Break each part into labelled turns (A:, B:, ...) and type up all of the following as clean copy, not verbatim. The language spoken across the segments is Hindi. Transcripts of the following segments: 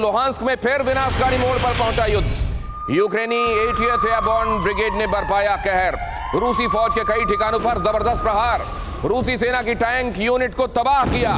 A: लुहांस्क में फिर विनाशकारी मोड़ पर पहुंचा युद्ध। यूक्रेनी 80th एयरबोर्न ब्रिगेड ने बरपाया कहर। रूसी फौज के कई ठिकानों पर जबरदस्त प्रहार। रूसी सेना की टैंक यूनिट को तबाह किया।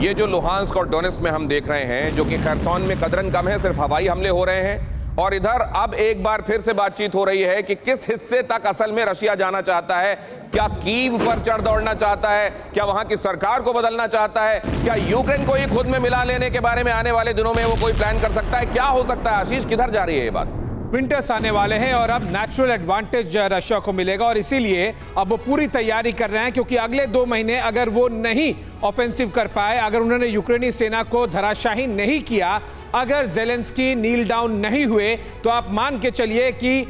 A: ये जो लुहांस्क और डोनेट्स्क में हम देख रहे हैं, जो कि खरसोन में कदरन कम है, सिर्फ हवाई हमले हो रहे हैं। और इधर अब एक बार फिर से बातचीत हो रही है कि किस हिस्से तक असल में रशिया जाना चाहता है। क्या कीव पर चढ़ दौड़ना चाहता है? क्या वहां की सरकार को बदलना चाहता है? क्या यूक्रेन को ही खुद में मिला लेने के बारे में आने वाले दिनों में वो कोई प्लान कर सकता है? क्या हो सकता है? आशीष, किधर जा रही है ये बात?
B: विंटर्स आने वाले हैं और अब नेचुरल एडवांटेज रशिया को मिलेगा और इसीलिए अब वो पूरी तैयारी कर रहे हैं, क्योंकि अगले 2 महीने अगर वो नहीं ऑफेंसिव कर पाए, अगर उन्होंने यूक्रेनी सेना को धराशाही नहीं किया, अगर ज़ेलेंस्की नील डाउन नहीं हुए, तो आप मान के चलिए कि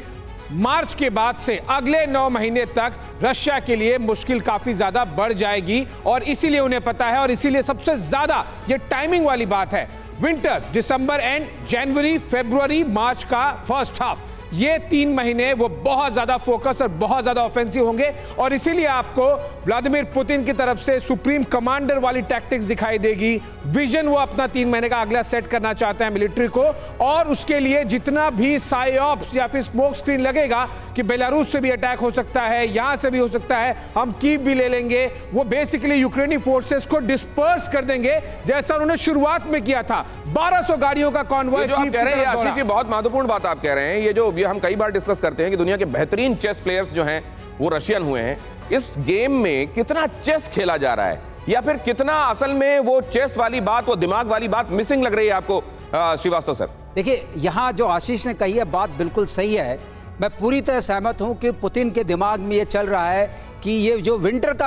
B: मार्च के बाद से अगले 9 महीने तक रशिया के लिए मुश्किल काफी ज्यादा बढ़ जाएगी। और इसीलिए उन्हें पता है, और इसीलिए सबसे ज्यादा ये टाइमिंग वाली बात है। विंटर्स, दिसंबर एंड, जनवरी, फरवरी, मार्च का फर्स्ट हाफ, ये 3 महीने वो बहुत ज्यादा फोकस और बहुत ज्यादा ऑफेंसिव होंगे। और इसीलिए आपको व्लादिमीर पुतिन की तरफ से सुप्रीम कमांडर वाली टैक्टिक्स दिखाई देगी। विजन वो अपना 3 महीने का अगला सेट करना चाहते हैं मिलिट्री को, और उसके लिए जितना भी साइऑप्स या फिर स्मोक स्क्रीन लगेगा कि बेलारूस से भी अटैक हो सकता है, यहां से भी हो सकता है, हम कीव भी ले लेंगे, वो बेसिकली यूक्रेनी फोर्सेस को डिस्पर्स कर देंगे, जैसा उन्होंने शुरुआत में किया था। 1200 गाड़ियों का कॉन्वॉय
A: जो आप कह रहे हैं आशीष जी, बहुत महत्वपूर्ण बात आप कह रहे हैं। ये जो हम कई बार डिस्कस करते हैं कि दुनिया के बेहतरीन चेस प्लेयर्स जो हैं वो रशियन हुए हैं। इस गेम में कितना चेस खेला जा रहा है, या फिर कितना असल में वो चेस वाली बात, वो दिमाग वाली बात मिसिंग लग रही है आपको श्रीवास्तव सर? देखिए,
C: यहाँ जो आशीष ने कही है बात बिल्कुल सही है। मैं पूरी तरह सहमत हूँ कि पुतिन के दिमाग में ये चल रहा है कि ये जो विंटर का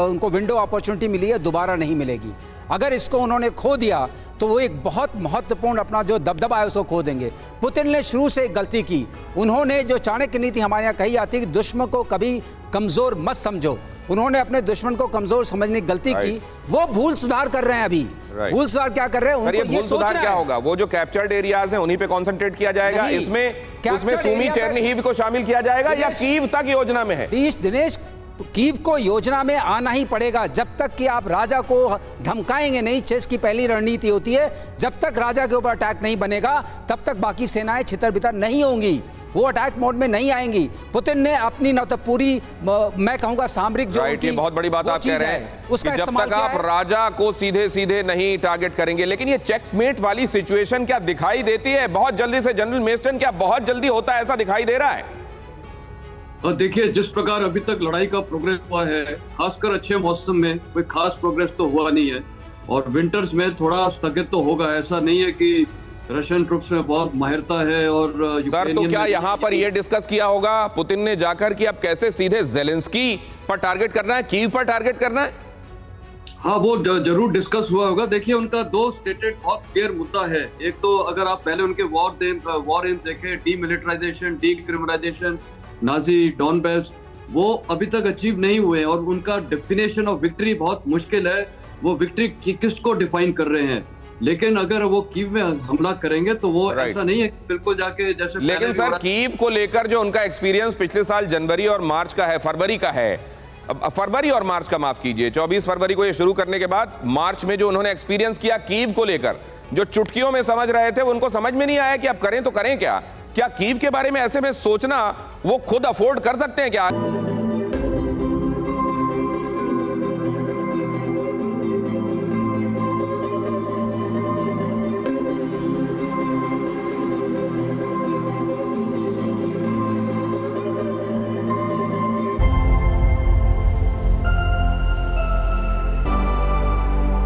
C: उनको विंडो अपॉर्चुनिटी मिली है, दोबारा नहीं मिलेगी। अगर इसको उन्होंने खो दिया तो वो एक बहुत महत्वपूर्ण अपना जो दबदबा है उसको खो देंगे। पुतिन ने शुरू से एक गलती की। उन्होंने जो चाणक्य नीति हमारे यहाँ कही जाती है कि दुश्मन को कभी कमजोर मत समझो, उन्होंने अपने दुश्मन को कमजोर समझने की गलती की। वो भूल सुधार कर रहे हैं अभी। भूल सुधार क्या कर रहे हैं? उनको ये
A: सुधार क्या होगा? वो जो कैप्चर्ड एरियाज हैं उन्हीं पे कंसंट्रेट किया जाएगा। इसमें सुमी चेरनिहिव को शामिल किया जाएगा या कीव तक योजना में है?
C: दिनेश, कीव को योजना में आना ही पड़ेगा। जब तक कि आप राजा को धमकाएंगे नहीं, चेस की पहली रणनीति होती है, जब तक राजा के ऊपर अटैक नहीं बनेगा तब तक बाकी सेनाएं छितर बितर नहीं होंगी, वो अटैक मोड में नहीं आएंगी। पुतिन ने अपनी न तो पूरी, मैं कहूंगा सामरिक जो
A: ये बहुत बड़ी बात आप कह रहे हैं, उसका जब तक आप राजा को सीधे सीधे नहीं टारगेट करेंगे। लेकिन ये चेकमेट वाली सिचुएशन क्या दिखाई देती है बहुत जल्दी से? जनरल मेस्टन, क्या बहुत जल्दी होता है, ऐसा दिखाई दे रहा है?
D: और देखिए, जिस प्रकार अभी तक लड़ाई का प्रोग्रेस हुआ है, खासकर अच्छे मौसम में कोई खास प्रोग्रेस तो हुआ नहीं है, और विंटर्स में थोड़ा स्थगित तो होगा। ऐसा नहीं है कि रशियन ट्रुप्स में बहुत माहिरता है। और
A: सर, तो क्या यहाँ पर यह डिस्कस किया होगा पुतिन ने जाकर कि अब कैसे सीधे ज़ेलेंस्की पर टारगेट करना है, कीव पर टारगेट करना है?
D: हाँ, वो जरूर डिस्कस हुआ होगा। देखिए, उनका 2 स्टेटेड बहुत क्लियर मुद्दा है। एक तो अगर आप पहले उनके वॉर एम्स देखें, डीमिलिटराइजेशन, डीक्रिमिनलाइजेशन, नाजी डॉनबैस, वो अभी तक अचीव नहीं हुए हैं। और उनका डेफिनेशन ऑफ विक्ट्री बहुत मुश्किल है। वो विक्ट्री किसको डिफाइन कर रहे हैं? लेकिन अगर वो कीव में हमला करेंगे तो वो ऐसा नहीं है कि बिल्कुल जाके जैसे।
A: लेकिन सर, कीव को लेकर जो उनका एक्सपीरियंस पिछले साल जनवरी और मार्च का है, फरवरी का है, फरवरी और मार्च का, माफ कीजिए, 24 फरवरी को ये शुरू करने के बाद मार्च में जो उन्होंने एक्सपीरियंस किया कीव को लेकर, जो चुटकियों में समझ रहे थे, उनको समझ में नहीं आया कि अब करें तो करें क्या? क्या कीव के बारे में ऐसे में सोचना वो खुद अफोर्ड कर सकते हैं क्या?